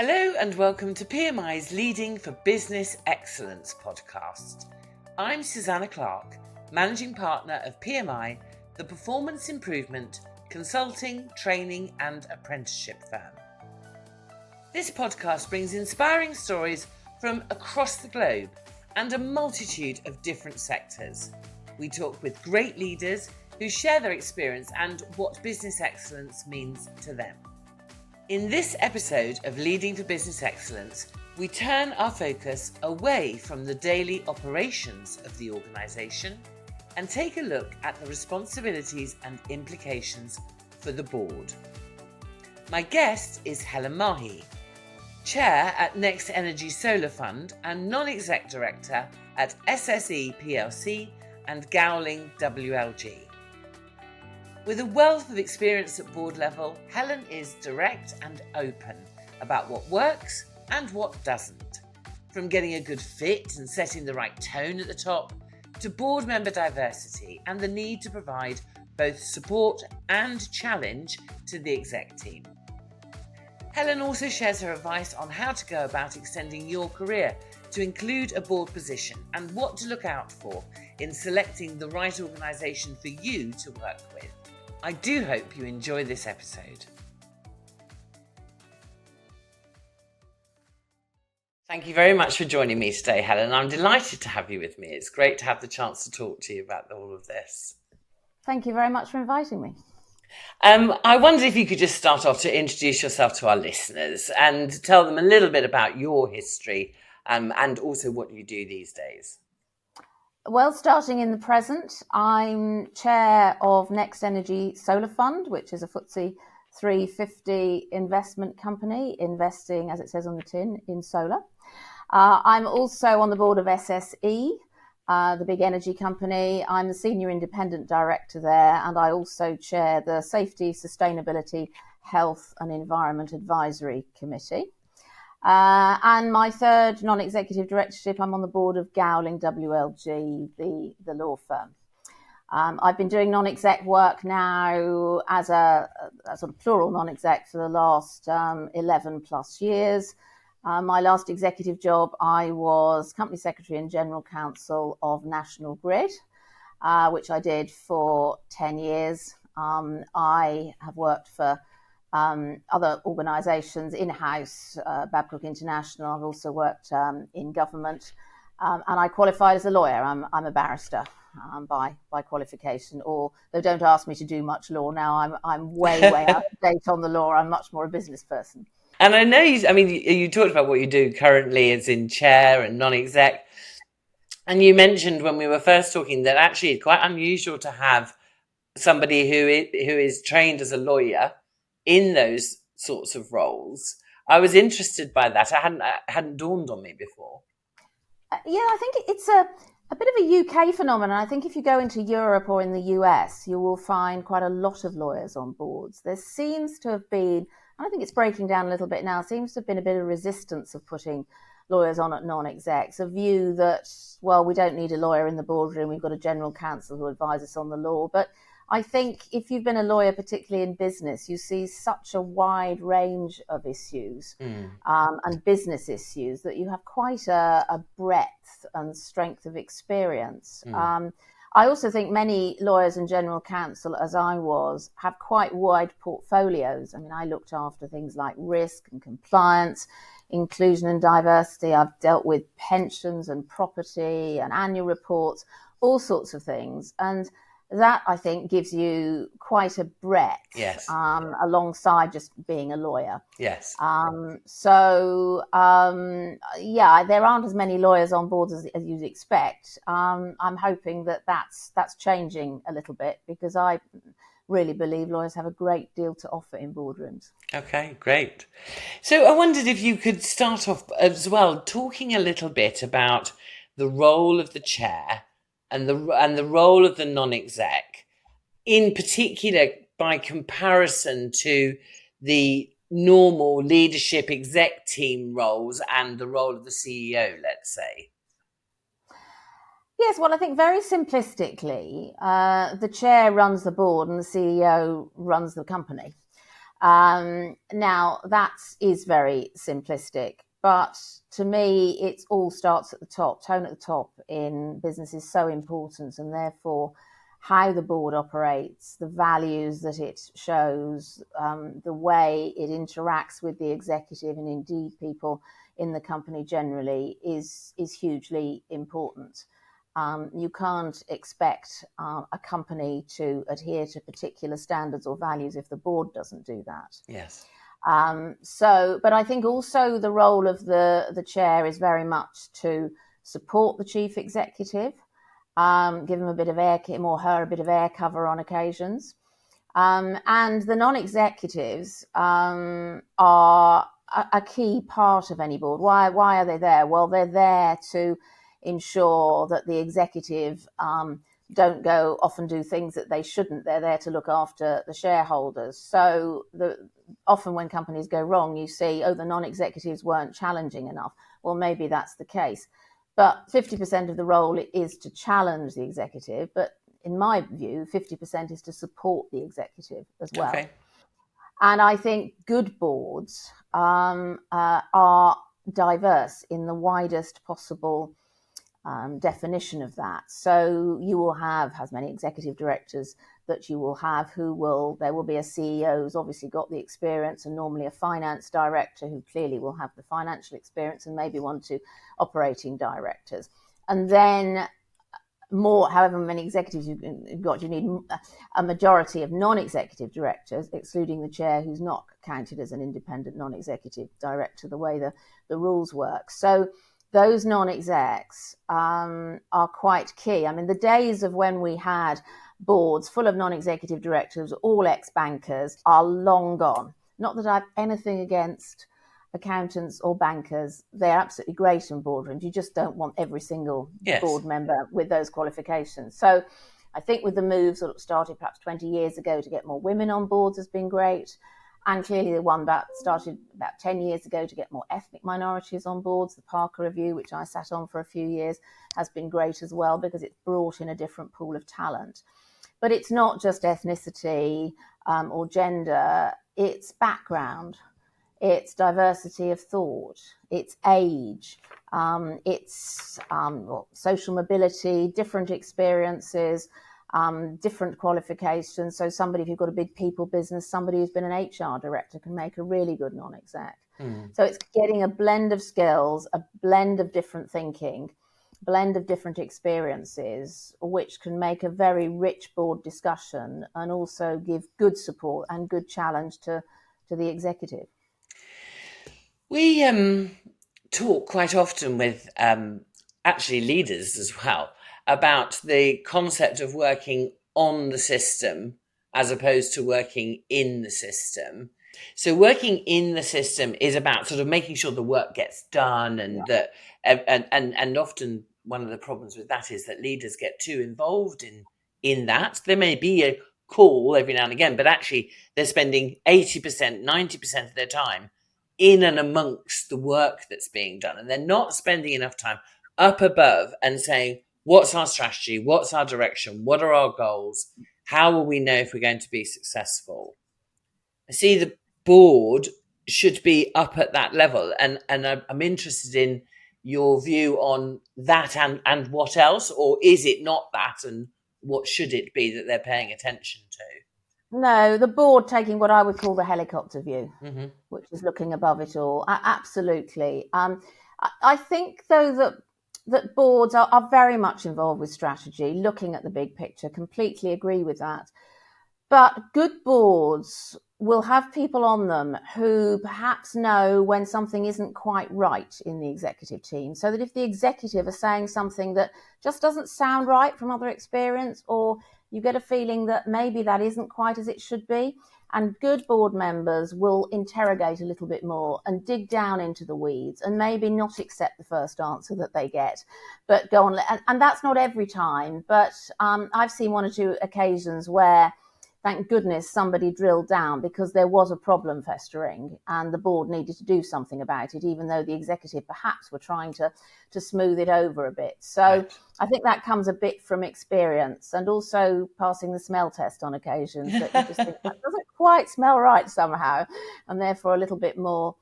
Hello and welcome to PMI's Leading for Business Excellence podcast. I'm Susanna Clark, Managing Partner of PMI, the performance improvement, consulting, training and apprenticeship firm. This podcast brings inspiring stories from across the globe and a multitude of different sectors. We talk with great leaders who share their experience and what business excellence means to them. In this episode of Leading for Business Excellence, we turn our focus away from the daily operations of the organisation and take a look at the responsibilities and implications for the board. My guest is Helen Mahy, Chair at NextEnergy Solar Fund and Non-Exec Director at SSE plc and Gowling WLG. With a wealth of experience at board level, Helen is direct and open about what works and what doesn't. From getting a good fit and setting the right tone at the top, to board member diversity and the need to provide both support and challenge to the exec team. Helen also shares her advice on how to go about extending your career to include a board position and what to look out for in selecting the right organisation for you to work with. I do hope you enjoy this episode. Thank you very much for joining me today, Helen. I'm delighted to have you with me. It's great to have the chance to talk to you about all of this. Thank you very much for inviting me. I wondered if you could just start off to introduce yourself to our listeners and tell them a little bit about your history and also what you do these days. Well, starting in the present, I'm chair of NextEnergy Solar Fund, which is a FTSE 350 investment company investing, as it says on the tin, in solar. I'm also on the board of SSE, the big energy company. I'm the senior independent director there, and I also chair the Safety, Sustainability, Health and Environment Advisory Committee. And my third non-executive directorship, I'm on the board of Gowling WLG, the law firm. I've been doing non-exec work now as a sort of plural non-exec for the last 11 plus years. My last executive job, I was company secretary and general counsel of National Grid, which I did for 10 years. I have worked for other organisations in-house, Babcock International. I've also worked in government, and I qualified as a lawyer. I'm a barrister by qualification, although don't ask me to do much law now. I'm way out of date on the law. I'm much more a business person. And I know you talked about what you do currently as in chair and non-exec, and you mentioned when we were first talking that actually it's quite unusual to have somebody who is trained as a lawyer in those sorts of roles. I was interested by that. It hadn't dawned on me before. Yeah, I think it's a bit of a UK phenomenon. I think if you go into Europe or in the US, you will find quite a lot of lawyers on boards. There seems to have been, and I think it's breaking down a little bit now, seems to have been a bit of resistance of putting lawyers on at non-execs, a view that, well, we don't need a lawyer in the boardroom. We've got a general counsel who advises us on the law. But I think if you've been a lawyer, particularly in business, you see such a wide range of issues and business issues that you have quite a breadth and strength of experience. I also think many lawyers and general counsel, as I was, have quite wide portfolios. I mean, I looked after things like risk and compliance, inclusion and diversity. I've dealt with pensions and property and annual reports, all sorts of things. And that, I think, gives you quite a breadth, yes, alongside just being a lawyer. Yes. So there aren't as many lawyers on board as you'd expect. I'm hoping that's changing a little bit, because I really believe lawyers have a great deal to offer in boardrooms. Okay, great. So I wondered if you could start off as well talking a little bit about the role of the chair and the role of the non-exec, in particular by comparison to the normal leadership exec team roles and the role of the CEO, let's say. Yes, well, I think very simplistically, the chair runs the board and the CEO runs the company. Now, that is very simplistic, but to me, it all starts at the top. Tone at the top in business is so important, and therefore how the board operates, the values that it shows, the way it interacts with the executive and indeed people in the company generally is hugely important. You can't expect a company to adhere to particular standards or values if the board doesn't do that. Yes. But I think also the role of the chair is very much to support the chief executive, give him a bit of him or her a bit of air cover on occasions. And the non-executives are a key part of any board. Why are they there? Well, they're there to ensure that the executive don't go off and do things that they shouldn't. They're there to look after the shareholders. So often when companies go wrong, you see, the non-executives weren't challenging enough. Well, maybe that's the case. But 50% of the role is to challenge the executive. But in my view, 50% is to support the executive as well. Okay. And I think good boards are diverse in the widest possible definition of that. So you will have as many executive directors that you will have there will be a CEO who's obviously got the experience, and normally a finance director who clearly will have the financial experience, and maybe 1 or 2 operating directors. And then however many executives you've got, you need a majority of non-executive directors, excluding the chair who's not counted as an independent non-executive director, the way the rules work. So those non-execs are quite key. I mean, the days of when we had boards full of non-executive directors, all ex-bankers, are long gone. Not that I have anything against accountants or bankers. They're absolutely great in boardrooms. You just don't want every single board member with those qualifications. So I think with the moves that started perhaps 20 years ago to get more women on boards has been great. And clearly the one that started about 10 years ago to get more ethnic minorities on boards, the Parker Review, which I sat on for a few years, has been great as well, because it's brought in a different pool of talent. But it's not just ethnicity or gender, it's background, it's diversity of thought, it's age, it's social mobility, different experiences, different qualifications. So somebody, if you've got a big people business, somebody who's been an HR director can make a really good non-exec. So it's getting a blend of skills, a blend of different thinking, blend of different experiences, which can make a very rich board discussion and also give good support and good challenge to the executive. We talk quite often with actually leaders as well about the concept of working on the system as opposed to working in the system. So working in the system is about sort of making sure the work gets done, and that and often one of the problems with that is that leaders get too involved in that. There may be a call every now and again, but actually they're spending 80%, 90% of their time in and amongst the work that's being done, and they're not spending enough time up above and saying, what's our strategy? What's our direction? What are our goals? How will we know if we're going to be successful? I see the board should be up at that level, and I'm interested in your view on that and what else, or is it not that, and what should it be that they're paying attention to? No, the board taking what I would call the helicopter view, which is looking above it all. Absolutely. I think, though, that boards are very much involved with strategy, looking at the big picture. Completely agree with that. But good boards will have people on them who perhaps know when something isn't quite right in the executive team, so that if the executive are saying something that just doesn't sound right from other experience, or you get a feeling that maybe that isn't quite as it should be, and good board members will interrogate a little bit more and dig down into the weeds and maybe not accept the first answer that they get, but go on. And that's not every time, but I've seen 1 or 2 occasions where thank goodness somebody drilled down, because there was a problem festering and the board needed to do something about it, even though the executive perhaps were trying to smooth it over a bit. So Right. I think that comes a bit from experience, and also passing the smell test on occasions, that you just think that doesn't quite smell right somehow, and therefore a little bit more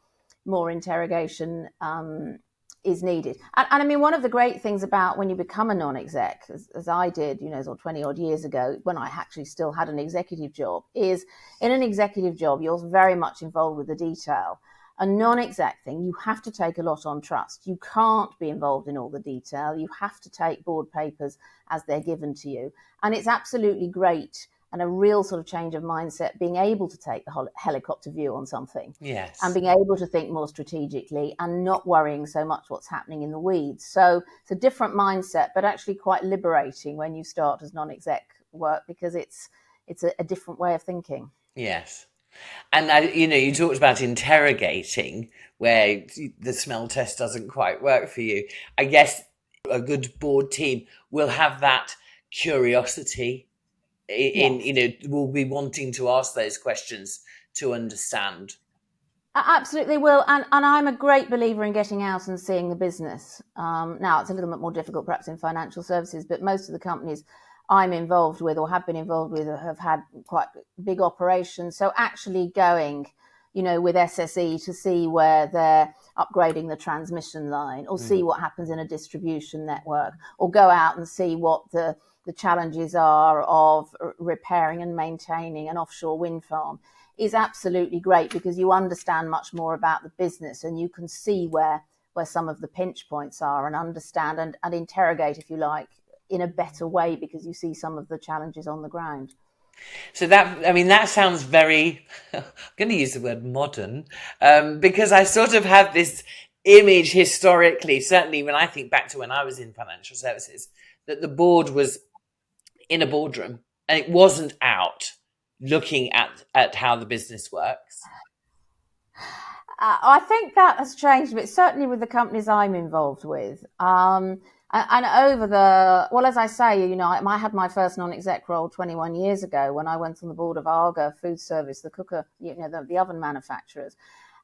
interrogation is needed. And I mean, one of the great things about when you become a non-exec, as I did, 20 odd years ago, when I actually still had an executive job, is in an executive job, you're very much involved with the detail. A non-exec thing, you have to take a lot on trust. You can't be involved in all the detail. You have to take board papers as they're given to you. And it's absolutely great, and a real sort of change of mindset, being able to take the helicopter view on something. Yes. And being able to think more strategically and not worrying so much what's happening in the weeds. So it's a different mindset, but actually quite liberating when you start as non-exec work, because it's a different way of thinking. Yes. And you talked about interrogating where the smell test doesn't quite work for you. I guess a good board team will have that curiosity will be wanting to ask those questions to understand. Absolutely will. And I'm a great believer in getting out and seeing the business. Now, it's a little bit more difficult perhaps in financial services, but most of the companies I'm involved with or have been involved with have had quite big operations. So actually going, with SSE to see where they're upgrading the transmission line, or see what happens in a distribution network, or go out and see what the challenges are of repairing and maintaining an offshore wind farm, is absolutely great, because you understand much more about the business, and you can see where some of the pinch points are, and understand and interrogate, if you like, in a better way, because you see some of the challenges on the ground. So that sounds very, I'm going to use the word modern, because I sort of have this image historically, certainly when I think back to when I was in financial services, that the board was in a boardroom and it wasn't out looking at how the business works. I think that has changed a bit, certainly with the companies I'm involved with. And over as I say, I had my first non-exec role 21 years ago when I went on the board of Arga Food Service, the cooker, the oven manufacturers.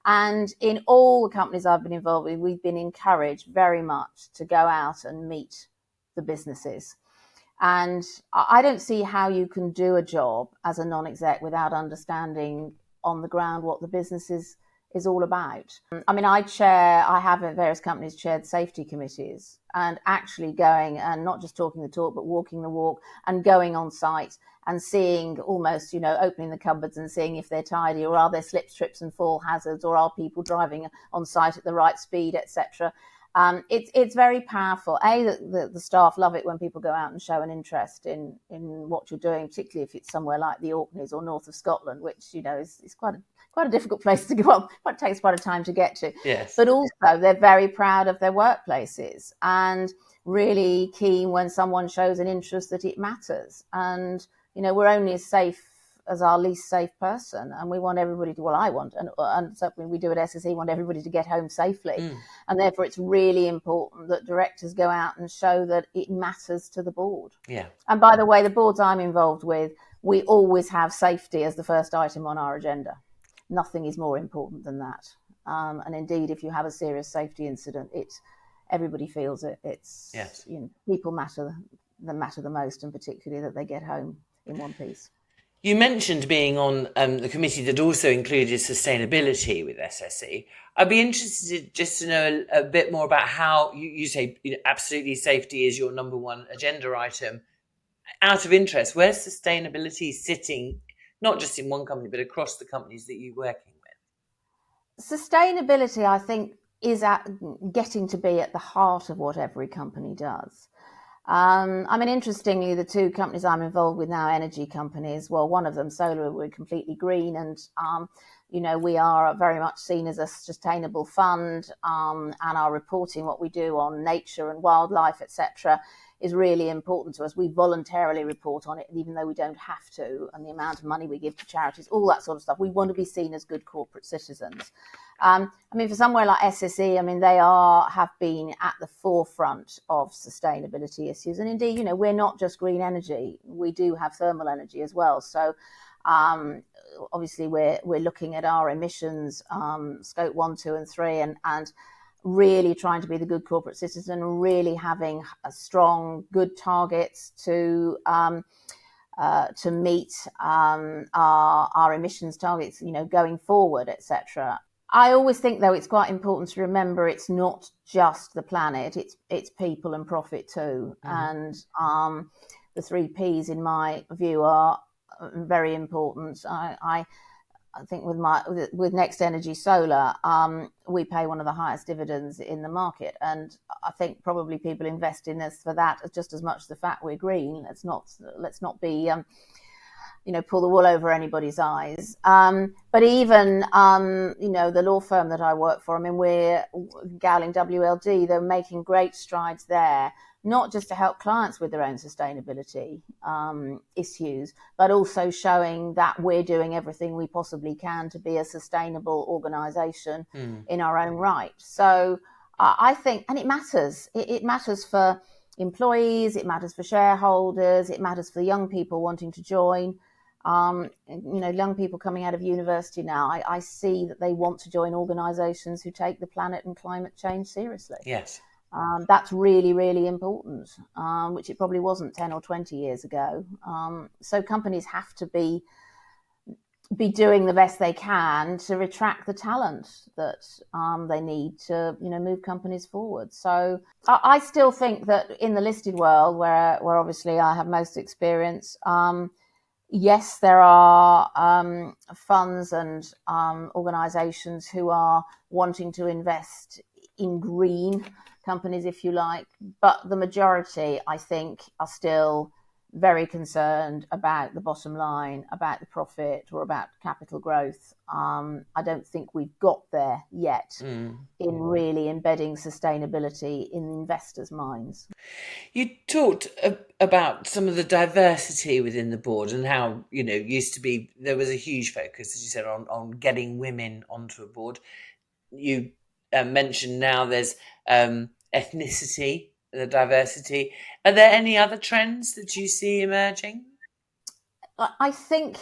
And in all the companies I've been involved with, we've been encouraged very much to go out and meet the businesses. And I don't see how you can do a job as a non-exec without understanding on the ground what the business is all about. I mean, I have at various companies chaired safety committees, and actually going and not just talking the talk, but walking the walk, and going on site and seeing almost, opening the cupboards and seeing if they're tidy, or are there slips, trips and fall hazards, or are people driving on site at the right speed, etc. It's very powerful. The staff love it when people go out and show an interest in what you're doing, particularly if it's somewhere like the Orkneys or north of Scotland, which is quite a difficult place to go on. It takes quite a time to get to. Yes. But also they're very proud of their workplaces and really keen when someone shows an interest that it matters. And we're only as safe as our least safe person, and we want everybody to. Well, I want, and certainly we do at SSE, want everybody to get home safely, and therefore it's really important that directors go out and show that it matters to the board. Yeah. And by the way, the boards I'm involved with, we always have safety as the first item on our agenda. Nothing is more important than that. And indeed, if you have a serious safety incident, everybody feels it. It's yes. People matter the most, and particularly that they get home in one piece. You mentioned being on the committee that also included sustainability with SSE. I'd be interested just to know a bit more about how you say absolutely safety is your number one agenda item. Out of interest, where's sustainability sitting, not just in one company, but across the companies that you're working with? Sustainability, I think, is getting to be at the heart of what every company does. Interestingly, the two companies I'm involved with now, energy companies, well, one of them, solar, we're completely green, and we are very much seen as a sustainable fund, and our reporting, what we do on nature and wildlife, etc., is really important to us. We voluntarily report on it, even though we don't have to, and the amount of money we give to charities, all that sort of stuff. We want to be seen as good corporate citizens. For somewhere like SSE, they have been at the forefront of sustainability issues. And indeed, we're not just green energy. We do have thermal energy as well. So obviously we're looking at our emissions, scope 1, 2 and 3, and really trying to be the good corporate citizen, really having a strong, good targets to meet our emissions targets, going forward, etc. I always think, though, it's quite important to remember it's not just the planet; it's people and profit too. And the 3 Ps, in my view, are very important. I think with NextEnergy Solar, we pay one of the highest dividends in the market, and I think probably people invest in us for that just as much as the fact we're green. Let's not be pull the wool over anybody's eyes. But even the law firm that I work for, we're Gowling WLG. They're making great strides there, not just to help clients with their own sustainability issues, but also showing that we're doing everything we possibly can to be a sustainable organisation in our own right. So I think, and it matters. It matters for employees, it matters for shareholders, it matters for young people wanting to join. Young people coming out of university now, I see that they want to join organisations who take the planet and climate change seriously. Yes. That's really, really important, which it probably wasn't 10 or 20 years ago. So companies have to be doing the best they can to attract the talent that they need to, move companies forward. So I still think that in the listed world, where obviously I have most experience, yes, there are funds and organisations who are wanting to invest in green companies, if you like, but the majority, I think, are still very concerned about the bottom line, about the profit, or about capital growth. I don't think we've got there yet in really embedding sustainability in investors' minds. You talked about some of the diversity within the board and how, used to be, there was a huge focus, as you said, on getting women onto a board. You mentioned now there's ethnicity, the diversity. Are there any other trends that you see emerging? I think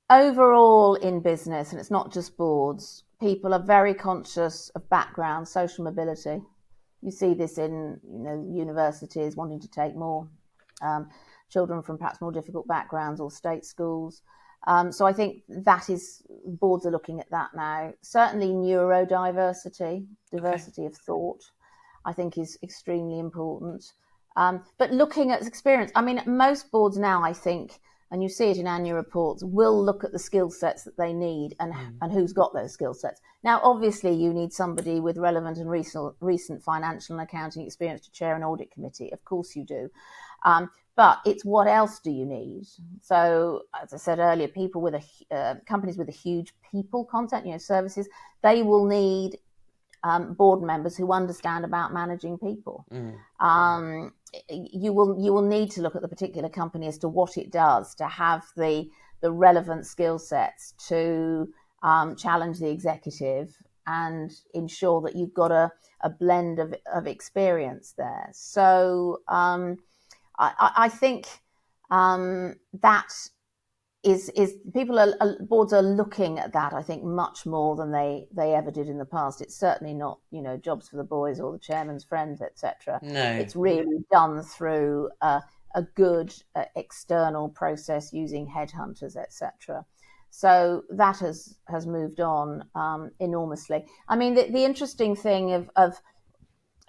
overall in business, and it's not just boards, people are very conscious of background, social mobility. You see this in universities wanting to take more children from perhaps more difficult backgrounds or state schools. So I think boards are looking at that now. Certainly neurodiversity, diversity of thought, I think is extremely important. But looking at experience, most boards now, I think, and you see it in annual reports, will look at the skill sets that they need and who's got those skill sets. Now, obviously, you need somebody with relevant and recent financial and accounting experience to chair an audit committee. Of course you do. But it's what else do you need? So, as I said earlier, people with companies with a huge people content, services, they will need board members who understand about managing people. You will need to look at the particular company as to what it does to have the relevant skill sets to challenge the executive and ensure that you've got a blend of experience there. So I think that is boards are looking at that, I think, much more than they ever did in the past. It's certainly not, jobs for the boys or the chairman's friends, etc. No. It's really done through a good external process using headhunters, etc. So that has moved on enormously. The interesting thing of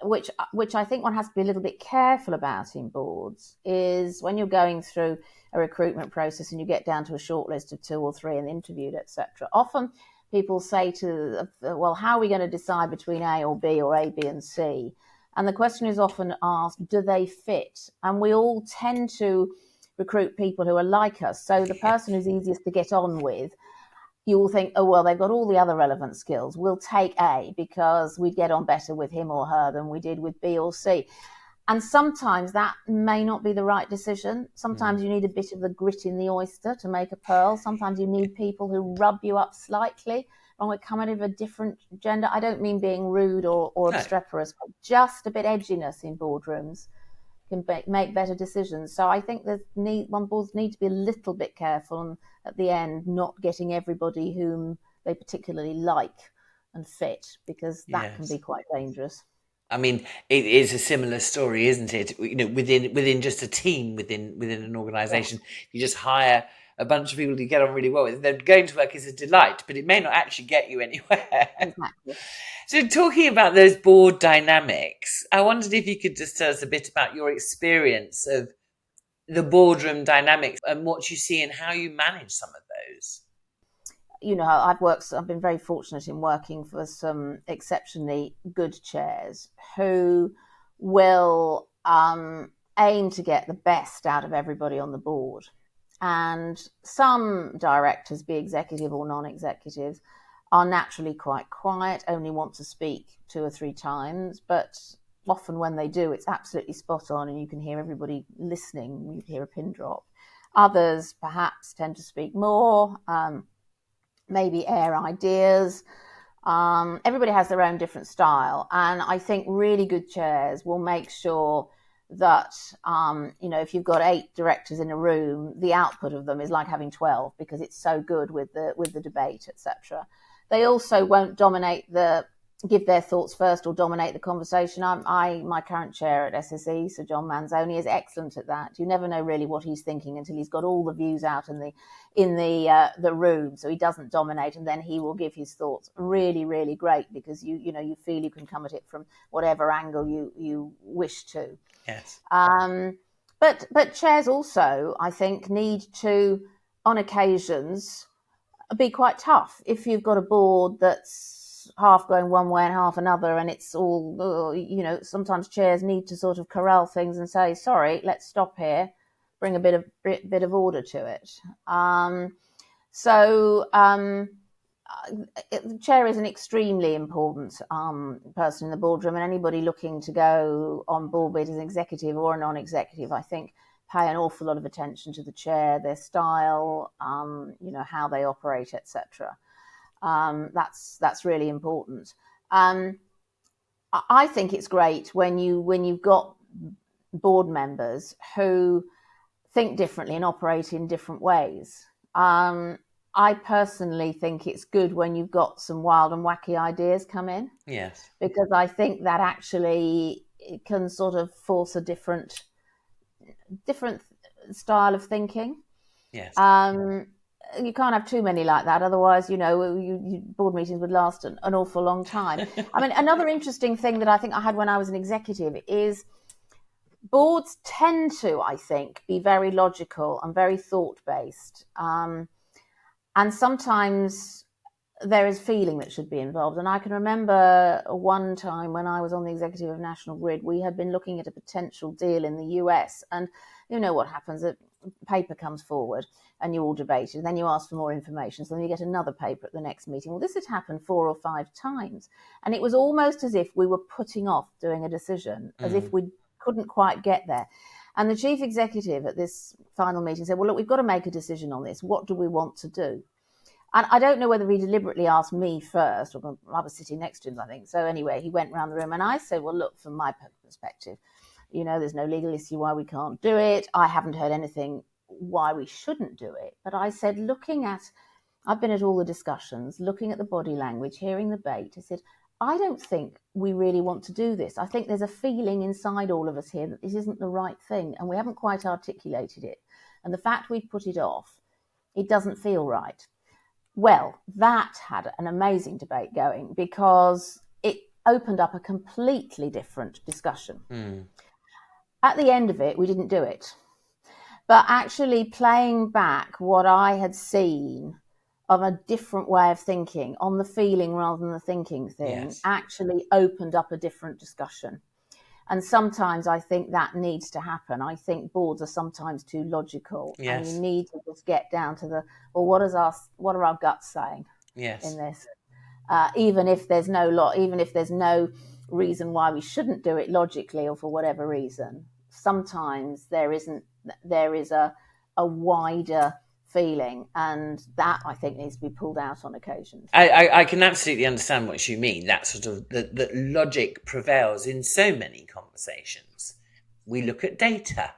which I think one has to be a little bit careful about in boards is when you're going through a recruitment process and you get down to a short list of 2 or 3 and interviewed, etc. Often people say well, how are we going to decide between A or B or A, B and C? And the question is often asked, do they fit? And we all tend to recruit people who are like us. So the person who's easiest to get on with you will think, oh, well, they've got all the other relevant skills. We'll take A because we'd get on better with him or her than we did with B or C. And sometimes that may not be the right decision. Sometimes you need a bit of the grit in the oyster to make a pearl. Sometimes you need people who rub you up slightly when we're coming of a different gender. I don't mean being rude or obstreperous, but just a bit edginess in boardrooms can make better decisions. So I think boards need to be a little bit careful and at the end not getting everybody whom they particularly like and fit, because that can be quite dangerous. I mean, it is a similar story, isn't it? You know, within just a team, within an organisation, you just hire a bunch of people you get on really well with. They're going to work is a delight, but it may not actually get you anywhere. Exactly. So talking about those board dynamics, I wondered if you could just tell us a bit about your experience of the boardroom dynamics and what you see and how you manage some of those. You know, I've been very fortunate in working for some exceptionally good chairs who will aim to get the best out of everybody on the board. And some directors, be executive or non-executive, are naturally quite quiet, only want to speak 2 or 3 times, but often when they do, it's absolutely spot on and you can hear everybody listening, you hear a pin drop. Others perhaps tend to speak more, maybe air ideas. Everybody has their own different style. And I think really good chairs will make sure that, if you've got 8 directors in a room, the output of them is like having 12 because it's so good with the debate, etc. They also won't give their thoughts first or dominate the conversation. My current chair at SSE, Sir John Manzoni, is excellent at that. You never know really what he's thinking until he's got all the views out in the room. So he doesn't dominate, and then he will give his thoughts. Really, really great, because you feel you can come at it from whatever angle you wish to. Yes. But chairs also, I think, need to, on occasions, be quite tough. If you've got a board that's half going one way and half another, and it's all, sometimes chairs need to sort of corral things and say, sorry, let's stop here, bring a bit of order to it. The chair is an extremely important person in the boardroom, and anybody looking to go on board, be it as an executive or a non-executive, I think pay an awful lot of attention to the chair, their style, how they operate, etc. That's really important. I think it's great when you've got board members who think differently and operate in different ways. I personally think it's good when you've got some wild and wacky ideas come in. Yes. Because I think that actually it can sort of force a different style of thinking. Yes. You can't have too many like that, otherwise, board meetings would last an awful long time. I mean, another interesting thing that I think I had when I was an executive is boards tend to, I think, be very logical and very thought-based. And sometimes there is feeling that should be involved. And I can remember one time when I was on the executive of National Grid, we had been looking at a potential deal in the US. And you know what happens, a paper comes forward and you all debate it, and then you ask for more information. So then you get another paper at the next meeting. Well, this had happened 4 or 5 times. And it was almost as if we were putting off doing a decision, as if we couldn't quite get there. And the chief executive at this final meeting said, well, look, we've got to make a decision on this. What do we want to do? And I don't know whether he deliberately asked me first, or I was sitting next to him, I think. So anyway, he went around the room and I said, well, look, from my perspective, there's no legal issue why we can't do it. I haven't heard anything why we shouldn't do it. But I said, I've been at all the discussions, looking at the body language, hearing the debate. I said, I don't think we really want to do this. I think there's a feeling inside all of us here that this isn't the right thing, and we haven't quite articulated it. And the fact we've put it off, it doesn't feel right. Well, that had an amazing debate going because it opened up a completely different discussion. At the end of it, we didn't do it. But actually playing back what I had seen of a different way of thinking on the feeling rather than the thinking thing, actually opened up a different discussion. And sometimes I think that needs to happen. I think boards are sometimes too logical, and you need to just get down to what are our guts saying in this? Even if there's no reason why we shouldn't do it logically or for whatever reason, sometimes there is a wider feeling, and that I think needs to be pulled out on occasions. I can absolutely understand what you mean. That sort of that logic prevails in so many conversations. We look at data.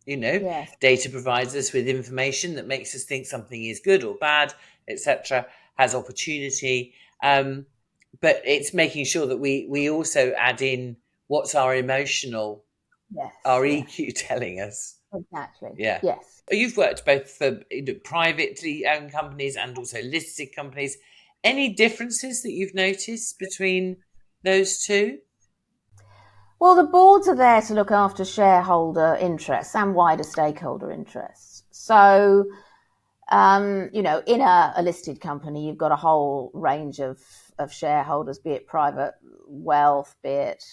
Yes. Data provides us with information that makes us think something is good or bad, etc., has opportunity. But it's making sure that we also add in what's our emotional, our EQ telling us. Exactly. Yeah. Yes. You've worked both for privately owned companies and also listed companies. Any differences that you've noticed between those two? Well, the boards are there to look after shareholder interests and wider stakeholder interests. So, in a listed company, you've got a whole range of shareholders, be it private wealth, be it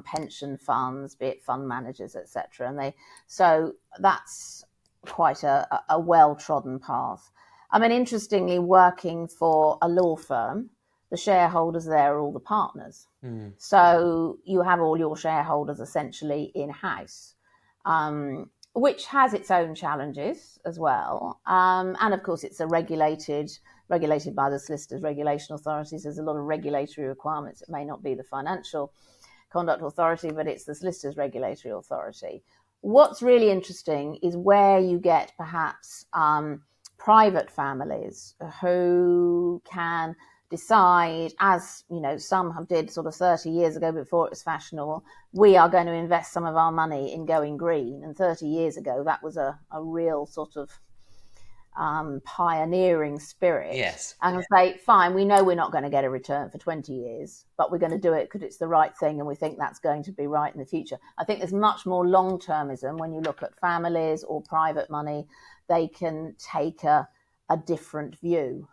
pension funds, be it fund managers, etc. So that's quite a well-trodden path. I mean, interestingly, working for a law firm, the shareholders there are all the partners. So you have all your shareholders essentially in-house, which has its own challenges as well. And of course, it's regulated by the solicitors' regulation authorities. There's a lot of regulatory requirements. It may not be the Financial Conduct Authority, but it's the solicitors' regulatory authority. What's really interesting is where you get perhaps private families who can decide, as some did sort of 30 years ago before it was fashionable, we are going to invest some of our money in going green. And 30 years ago, that was a real sort of pioneering spirit. Yes. And say, fine, we know we're not going to get a return for 20 years, but we're going to do it because it's the right thing and we think that's going to be right in the future. I think there's much more long-termism when you look at families or private money. They can take a different view.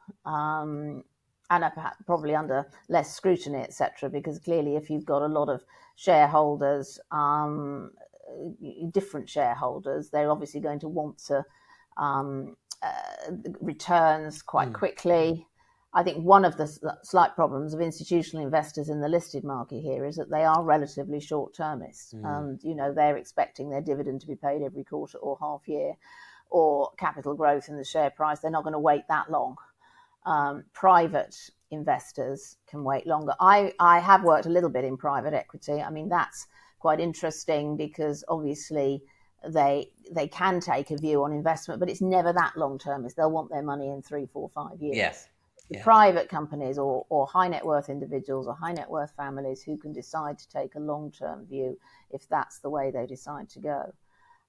And probably under less scrutiny, etc., because clearly if you've got a lot of shareholders, different shareholders, they're obviously going to want to returns quite quickly. I think one of the slight problems of institutional investors in the listed market here is that they are relatively short-termist. And, they're expecting their dividend to be paid every quarter or half year, or capital growth in the share price. They're not going to wait that long. Private investors can wait longer. I have worked a little bit in private equity. I mean, that's quite interesting because obviously they can take a view on investment, but it's never that long term. They'll want their money in 3, 4, 5 years. Yes. The private companies or high net worth individuals or high net worth families who can decide to take a long term view if that's the way they decide to go.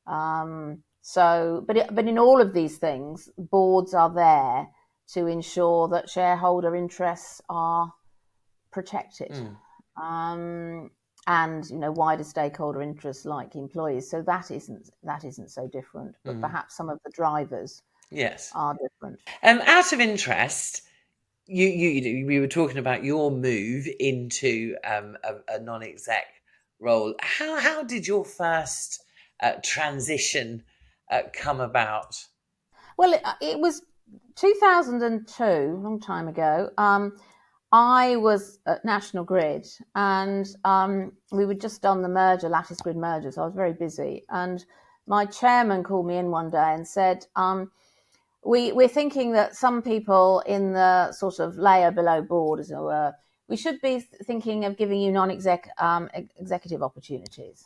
But in all of these things, boards are there to ensure that shareholder interests are protected, and wider stakeholder interests like employees. So that isn't so different. But perhaps some of the drivers, are different. Out of interest, we were talking about your move into a non-exec role. How did your first transition come about? Well, it was 2002, a long time ago. I was at National Grid, and we were just done the merger, Lattice Grid merger, so I was very busy. And my chairman called me in one day and said, we're thinking that some people in the sort of layer below board, as it were, we should be thinking of giving you executive opportunities.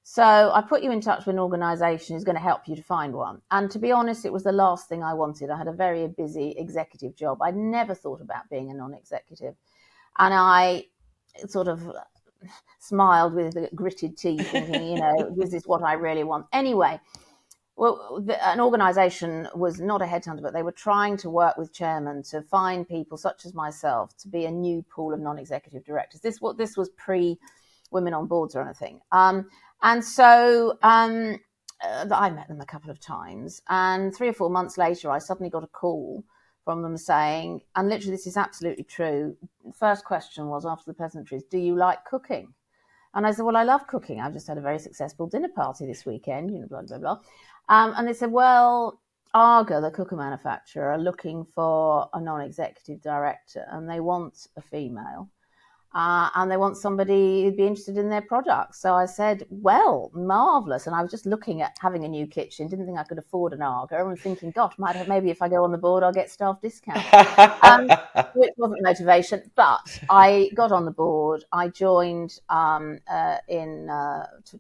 So I put you in touch with an organisation who's going to help you to find one. And to be honest, it was the last thing I wanted. I had a very busy executive job. I'd never thought about being a non-executive. And I sort of smiled with gritted teeth thinking, this is what I really want. Anyway, well, an organisation was not a headhunter, but they were trying to work with chairmen to find people such as myself to be a new pool of non-executive directors. This was pre-women on boards or anything. And so I met them a couple of times, and 3 or 4 months later, I suddenly got a call from them saying, and literally this is absolutely true, the first question was after the pleasantries, do you like cooking? And I said, well, I love cooking. I've just had a very successful dinner party this weekend, blah, blah, blah. And they said, well, Arga, the cooker manufacturer, are looking for a non-executive director, and they want a female. And they want somebody who'd be interested in their products. So I said, well, marvellous. And I was just looking at having a new kitchen, didn't think I could afford an Arga, and thinking, gosh, maybe if I go on the board, I'll get staff discount. Which wasn't motivation, but I got on the board. I joined in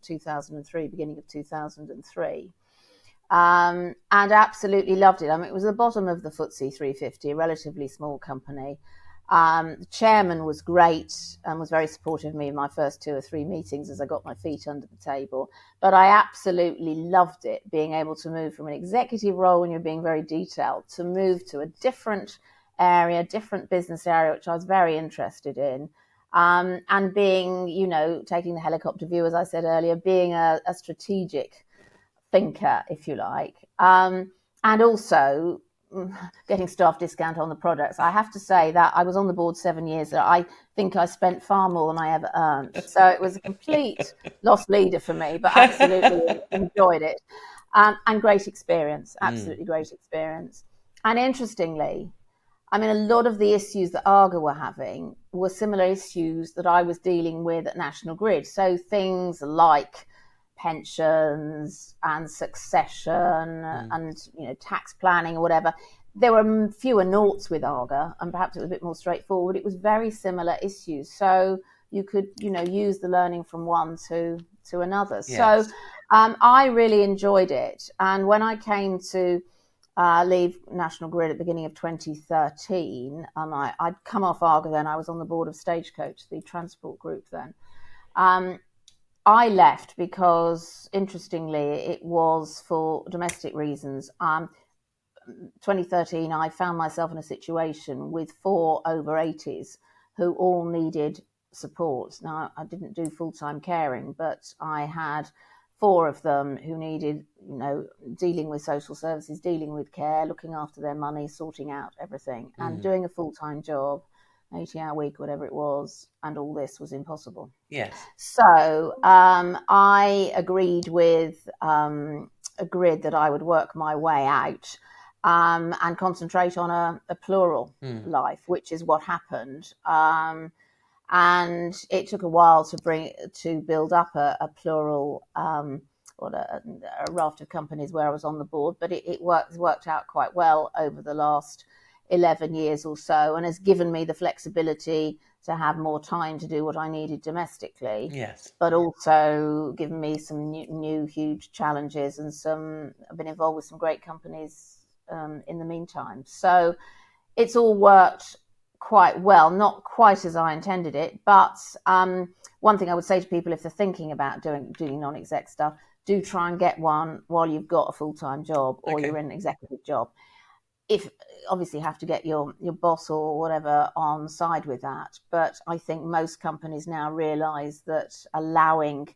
2003, beginning of 2003. And absolutely loved it. I mean, it was the bottom of the FTSE 350, a relatively small company. The chairman was great and was very supportive of me in my first 2 or 3 meetings as I got my feet under the table. But I absolutely loved it, being able to move from an executive role when you're being very detailed to move to a different area, different business area, which I was very interested in. And being, taking the helicopter view, as I said earlier, being a strategic thinker, if you like, and also getting staff discount on the products. I have to say that I was on the board 7 years. That I think I spent far more than I ever earned. So it was a complete lost leader for me, but absolutely enjoyed it. And great experience, absolutely great experience. And interestingly, I mean, a lot of the issues that Arga were having were similar issues that I was dealing with at National Grid. So things like pensions and succession and tax planning or whatever. There were fewer noughts with Arga, and perhaps it was a bit more straightforward. It was very similar issues, so you could use the learning from one to another. Yes. So I really enjoyed it, and when I came to leave National Grid at the beginning of 2013, I'd come off Arga then. I was on the board of Stagecoach, the transport group then. I left because, interestingly, it was for domestic reasons. 2013, I found myself in a situation with 4 over 80s who all needed support. Now, I didn't do full-time caring, but I had 4 of them who needed, dealing with social services, dealing with care, looking after their money, sorting out everything, and doing a full-time job. 80-hour week, whatever it was, and all this was impossible. Yes. So I agreed with a Grid that I would work my way out and concentrate on a plural life, which is what happened. And it took a while to build up a plural a raft of companies where I was on the board, but it worked out quite well over the last 11 years or so, and has given me the flexibility to have more time to do what I needed domestically. Yes. But also given me some new huge challenges, and I've been involved with some great companies in the meantime. So it's all worked quite well, not quite as I intended it, but one thing I would say to people if they're thinking about doing non-exec stuff, do try and get one while you've got a full-time job or you're in an executive job. If obviously have to get your boss or whatever on side with that. But I think most companies now realise that allowing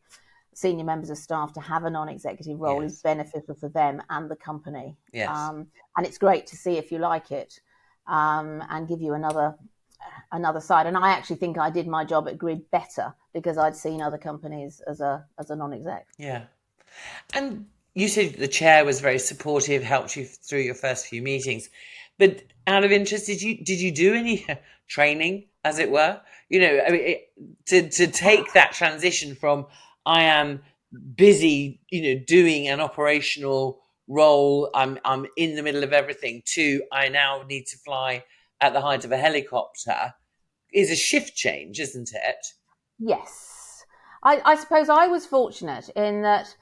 senior members of staff to have a non-executive role is beneficial for them and the company. Yes. And it's great to see if you like it and give you another side. And I actually think I did my job at Grid better because I'd seen other companies as a non-exec. Yeah. And you said the chair was very supportive, helped you through your first few meetings. But out of interest, did you do any training, as it were? To take that transition from I am busy, doing an operational role, I'm in the middle of everything, to I now need to fly at the height of a helicopter, is a shift change, isn't it? Yes. I suppose I was fortunate in that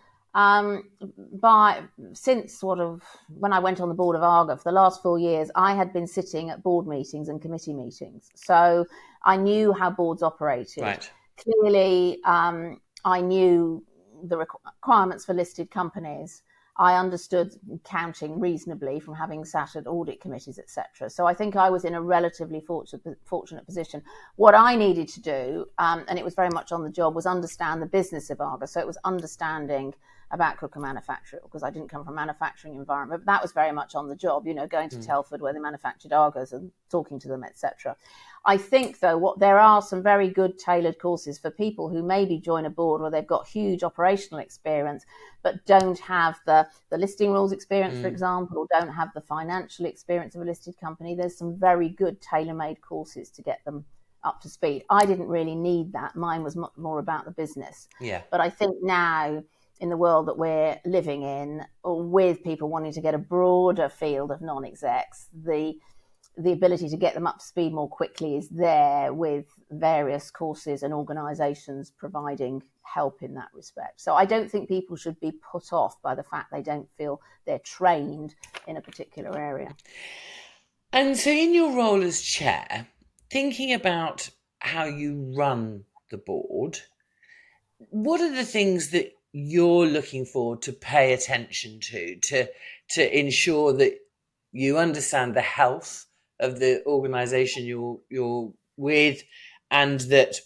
since sort of when I went on the board of Arga for the last 4 years, I had been sitting at board meetings and committee meetings. So I knew how boards operated. Right. Clearly, I knew the requirements for listed companies. I understood counting reasonably from having sat at audit committees, etc. So I think I was in a relatively fortunate position. What I needed to do, and it was very much on the job, was understand the business of Arga. So it was understanding about cook and manufacture because I didn't come from a manufacturing environment, but that was very much on the job, going to Telford where they manufactured Argos and talking to them, etc. I think, though, there are some very good tailored courses for people who maybe join a board where they've got huge operational experience but don't have the listing rules experience, for example, or don't have the financial experience of a listed company. There's some very good tailor-made courses to get them up to speed. I didn't really need that. Mine was much more about the business. Yeah. But I think now, in the world that we're living in, with people wanting to get a broader field of non-execs, the ability to get them up to speed more quickly is there with various courses and organisations providing help in that respect. So I don't think people should be put off by the fact they don't feel they're trained in a particular area. And so in your role as chair, thinking about how you run the board, what are the things that you're looking for to pay attention to ensure that you understand the health of the organisation you're with, and that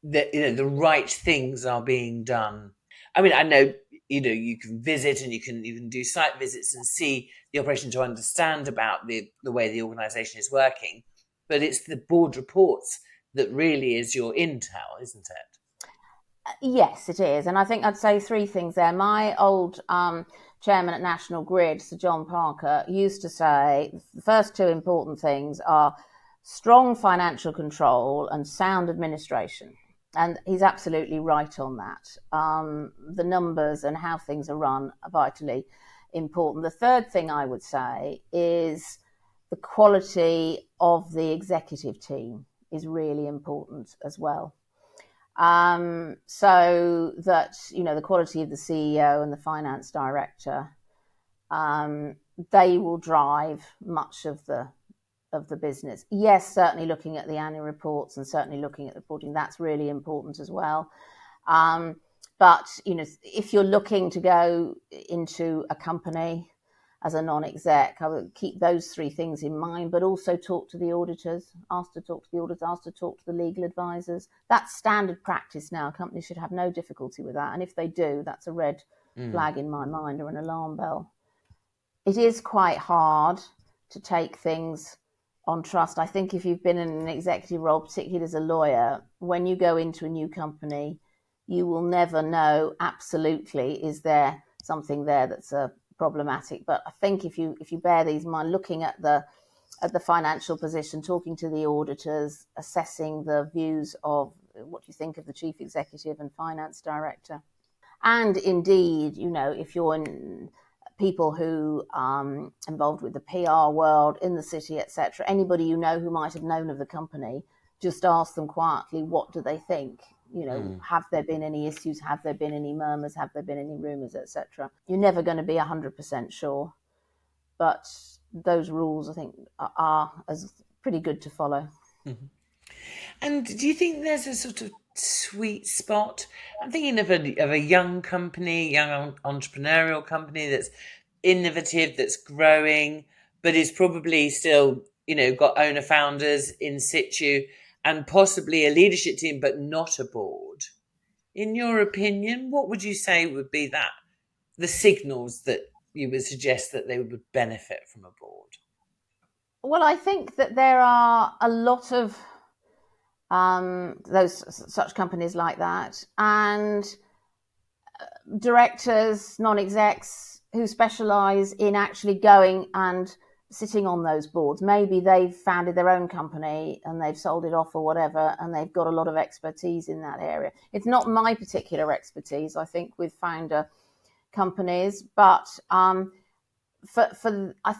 the right things are being done? I mean, I know you can visit and you can even do site visits and see the operation to understand about the way the organisation is working, but it's the board reports that really is your intel, isn't it? Yes, it is. And I think I'd say three things there. My old chairman at National Grid, Sir John Parker, used to say the first two important things are strong financial control and sound administration. And he's absolutely right on that. The numbers and how things are run are vitally important. The third thing I would say is the quality of the executive team is really important as well. So that, the quality of the CEO and the finance director, they will drive much of the business. Yes, certainly looking at the annual reports and certainly looking at the reporting, that's really important as well. But, if you're looking to go into a company as a non-exec, I would keep those three things in mind, but also talk to the auditors, ask to talk to the legal advisors. That's standard practice now. Companies should have no difficulty with that. And if they do, that's a red flag in my mind, or an alarm bell. It is quite hard to take things on trust. I think if you've been in an executive role, particularly as a lawyer, when you go into a new company, you will never know absolutely, is there something there that's problematic. But I think if you bear these in mind, looking at the financial position, talking to the auditors, assessing the views of what you think of the chief executive and finance director, and indeed, if you're in people who are involved with the PR world in the city, etc., anybody who might have known of the company, just ask them quietly, what do they think? Have there been any issues? Have there been any murmurs? Have there been any rumours, etc.? You're never going to be 100% sure, but those rules, I think, are as pretty good to follow. Mm-hmm. And do you think there's a sort of sweet spot? I'm thinking of a young company, young entrepreneurial company that's innovative, that's growing, but is probably still, got owner founders in situ and possibly a leadership team, but not a board. In your opinion, what would you say would be the signals that you would suggest that they would benefit from a board? Well, I think that there are a lot of such companies like that, and directors, non-execs who specialise in actually going and sitting on those boards. Maybe they've founded their own company and they've sold it off or whatever, and they've got a lot of expertise in that area. It's not my particular expertise, I think, with founder companies, but I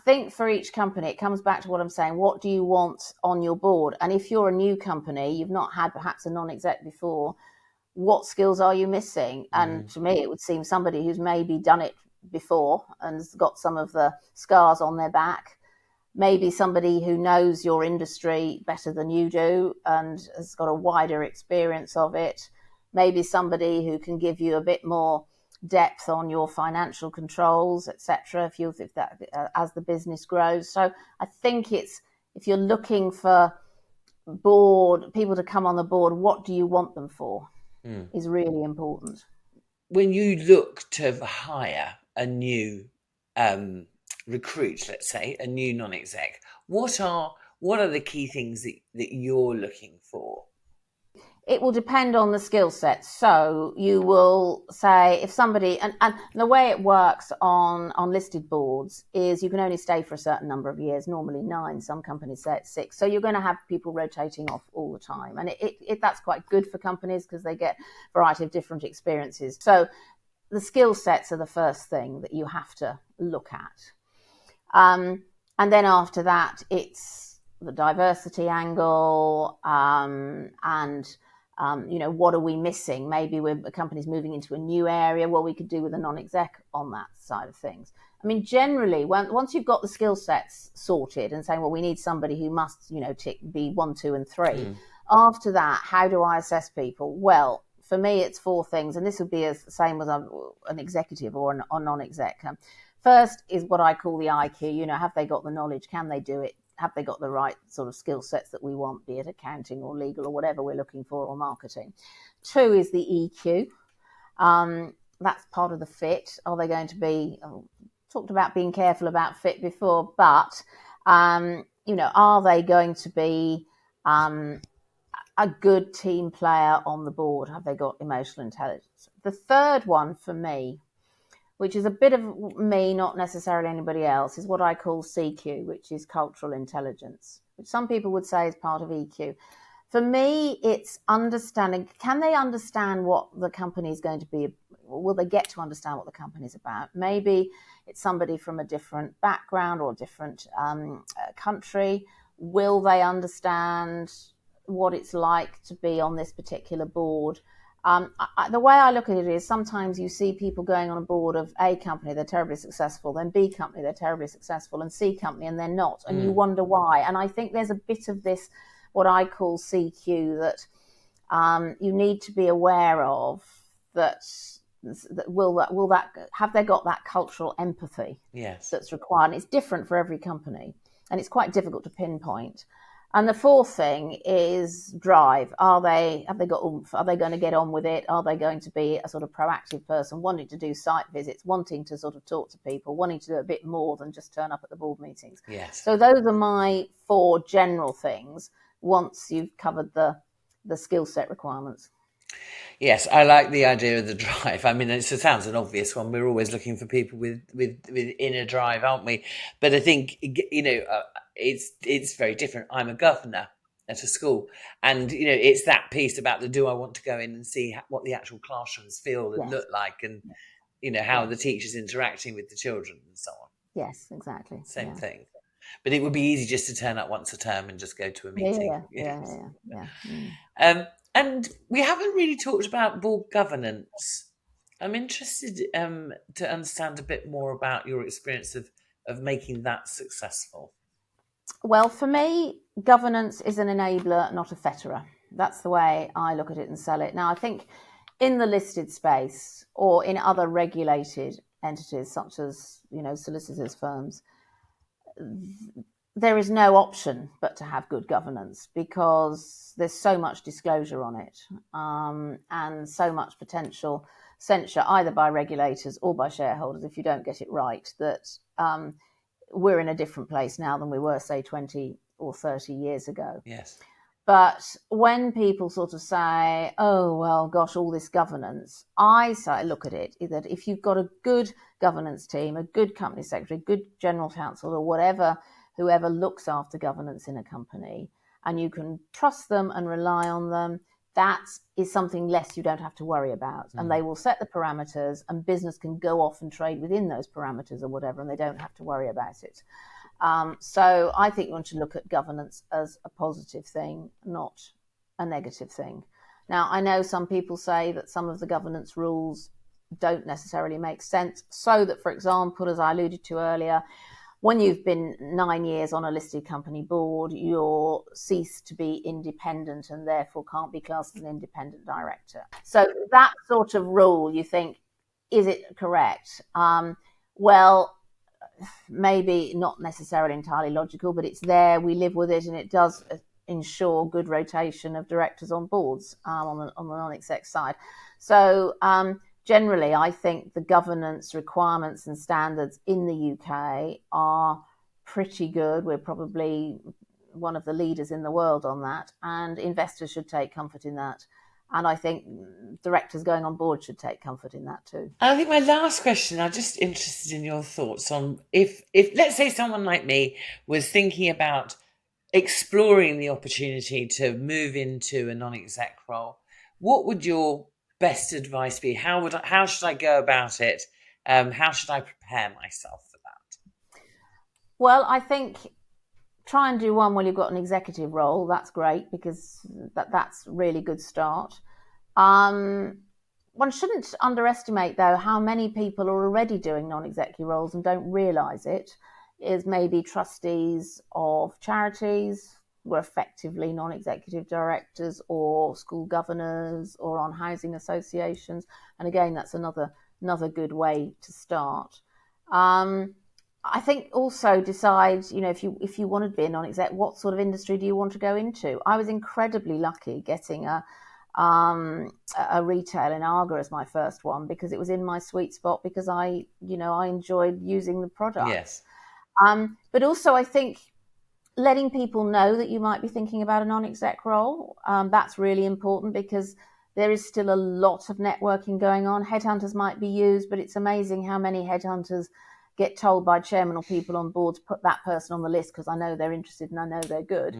think for each company, it comes back to what I'm saying. What do you want on your board? And if you're a new company, you've not had perhaps a non-exec before, what skills are you missing? And to me, it would seem somebody who's maybe done it before and has got some of the scars on their back. Maybe somebody who knows your industry better than you do and has got a wider experience of it. Maybe somebody who can give you a bit more depth on your financial controls, etc. If that as the business grows. So I think if you're looking for people to come on the board, what do you want them for? Is really important. when you look to hire a new recruit, let's say, a new non-exec, what are the key things that you're looking for? It will depend on the skill set. So you will say if somebody, and the way it works on listed boards is you can only stay for a certain number of years, normally 9, some companies say it's 6. So you're going to have people rotating off all the time. And that's quite good for companies because they get a variety of different experiences. So the skill sets are the first thing that you have to look at. And then after that, it's the diversity angle and what are we missing? Maybe a company's moving into a new area. Well, we could do with a non-exec on that side of things. I mean, generally, once you've got the skill sets sorted and saying, well, we need somebody who must, tick B 1, 2, and 3. After that, how do I assess people? Well, for me, it's 4 things, and this would be the same as an executive or a non-exec. First is what I call the IQ. Have they got the knowledge? Can they do it? Have they got the right sort of skill sets that we want, be it accounting or legal or whatever we're looking for, or marketing? 2 is the EQ. That's part of the fit. Are they going to be, talked about being careful about fit before, but, are they going to be a good team player on the board? Have they got emotional intelligence? The third one for me, which is a bit of me, not necessarily anybody else, is what I call CQ, which is cultural intelligence, which some people would say is part of EQ. For me, it's understanding, can they understand what the company is going to be? Will they get to understand what the company is about? Maybe it's somebody from a different background or different country. Will they understand what it's like to be on this particular board? The way I look at it is sometimes you see people going on a board of A company, they're terribly successful, then B company, they're terribly successful, and C company, and they're not. And you wonder why. And I think there's a bit of this, what I call CQ, that you need to be aware of, that have they got that cultural empathy? Yes. That's required. And it's different for every company, and it's quite difficult to pinpoint. And the 4th thing is drive. Have they got oomph? Are they going to get on with it? Are they going to be a sort of proactive person, wanting to do site visits, wanting to sort of talk to people, wanting to do a bit more than just turn up at the board meetings? Yes. So those are my 4 general things once you've covered the skill set requirements. Yes, I like the idea of the drive. I mean, it sounds an obvious one. We're always looking for people with inner drive, aren't we? But I think, it's very different. I'm a governor at a school, and it's that piece about do I want to go in and see what the actual classrooms feel and look like, and how the teacher's interacting with the children and so on. Yes, exactly. Same thing. But it would be easy just to turn up once a term and just go to a meeting. Yeah. And we haven't really talked about board governance. I'm interested to understand a bit more about your experience of making that successful. Well, for me, governance is an enabler, not a fetterer. That's the way I look at it and sell it. Now, I think in the listed space or in other regulated entities, such as, solicitors' firms, there is no option but to have good governance, because there's so much disclosure on it, and so much potential censure either by regulators or by shareholders if you don't get it right, that we're in a different place now than we were, say, 20 or 30 years ago. Yes. But when people sort of say, oh, well, gosh, all this governance, I look at it that if you've got a good governance team, a good company secretary, good general counsel, or whoever looks after governance in a company, and you can trust them and rely on them, that is something less you don't have to worry about. And they will set the parameters, and business can go off and trade within those parameters or whatever, and they don't have to worry about it. So I think you want to look at governance as a positive thing, not a negative thing. Now, I know some people say that some of the governance rules don't necessarily make sense. So that, for example, as I alluded to earlier, when you've been 9 years on a listed company board, you're ceased to be independent and therefore can't be classed as an independent director. So that sort of rule, you think, is it correct? Well, maybe not necessarily entirely logical, but it's there, we live with it, and it does ensure good rotation of directors on boards on the non-exec side. So generally, I think the governance requirements and standards in the UK are pretty good. We're probably one of the leaders in the world on that, and investors should take comfort in that. And I think directors going on board should take comfort in that too. I think my last question, I'm just interested in your thoughts on if let's say someone like me was thinking about exploring the opportunity to move into a non-exec role, what would your best advice be? How should I go about it? How should I prepare myself for that? Well, I think try and do one while you've got an executive role. That's great, because that's really good start. One shouldn't underestimate, though, how many people are already doing non-executive roles and don't realise it. Is maybe trustees of charities were effectively non-executive directors, or school governors, or on housing associations. And again, that's another good way to start. I think also decide, if you want to be a non-exec, what sort of industry do you want to go into? I was incredibly lucky getting a retail in Arga as my first one, because it was in my sweet spot, because I enjoyed using the product. Yes. But also I think letting people know that you might be thinking about a non-exec role, that's really important, because there is still a lot of networking going on. Headhunters might be used, but it's amazing how many headhunters get told by chairman or people on board to put that person on the list because I know they're interested and I know they're good.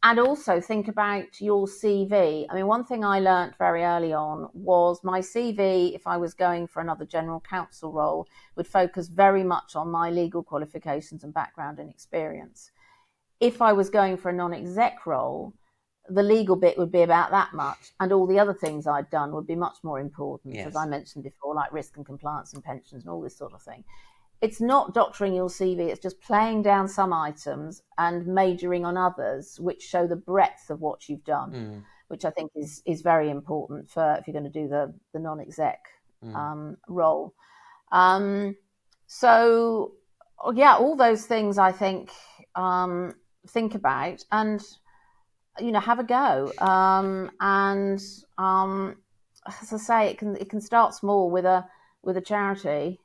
And also think about your CV. I mean, one thing I learned very early on was my CV, if I was going for another general counsel role, would focus very much on my legal qualifications and background and experience. If I was going for a non-exec role, the legal bit would be about that much, and all the other things I'd done would be much more important, as I mentioned before, like risk and compliance and pensions and all this sort of thing. It's not doctoring your CV, it's just playing down some items and majoring on others, which show the breadth of what you've done, which I think is very important for if you're going to do the non-exec role. So, yeah, all those things I think about and, have a go. As I say, it can start small with a charity.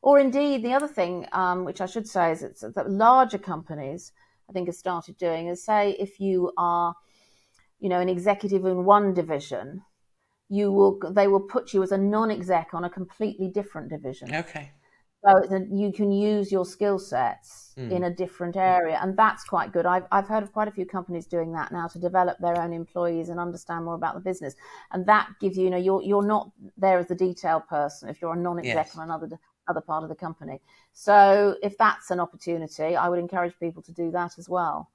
Or indeed, the other thing, which I should say, is it's that larger companies, I think, have started doing is, say, if you are, an executive in one division, they will put you as a non-exec on a completely different division. Okay. So you can use your skill sets in a different area, and that's quite good. I've heard of quite a few companies doing that now to develop their own employees and understand more about the business, and that gives you, you're not there as the detail person if you're a non-exec on another part of the company. So if that's an opportunity, I would encourage people to do that as well.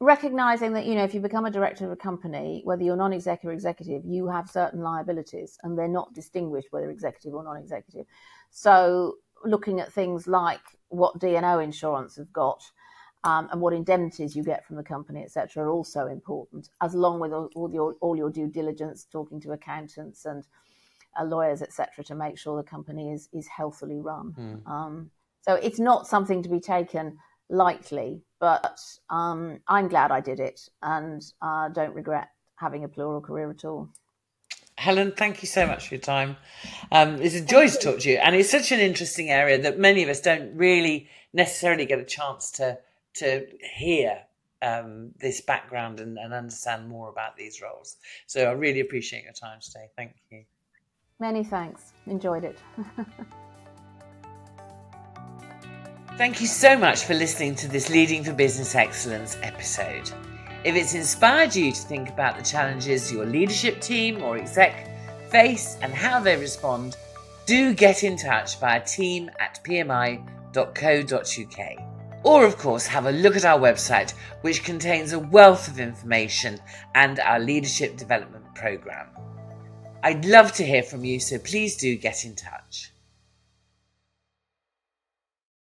Recognizing that, if you become a director of a company, whether you're non-exec or executive, you have certain liabilities and they're not distinguished whether executive or non-executive. So looking at things like what D&O insurance have got and what indemnities you get from the company, etc., are also important, as long with all your due diligence, talking to accountants and lawyers, etc., to make sure the company is healthily run. So it's not something to be taken lightly, but I'm glad I did it and don't regret having a plural career at all. Helen, thank you so much for your time. It's a joy to talk to you, and it's such an interesting area that many of us don't really necessarily get a chance to hear this background and understand more about these roles. So I really appreciate your time today. Thank you. Many thanks. Enjoyed it. Thank you so much for listening to this Leading for Business Excellence episode. If it's inspired you to think about the challenges your leadership team or exec face and how they respond, do get in touch via team@pmi.co.uk. Or, of course, have a look at our website, which contains a wealth of information and our leadership development programme. I'd love to hear from you, so please do get in touch.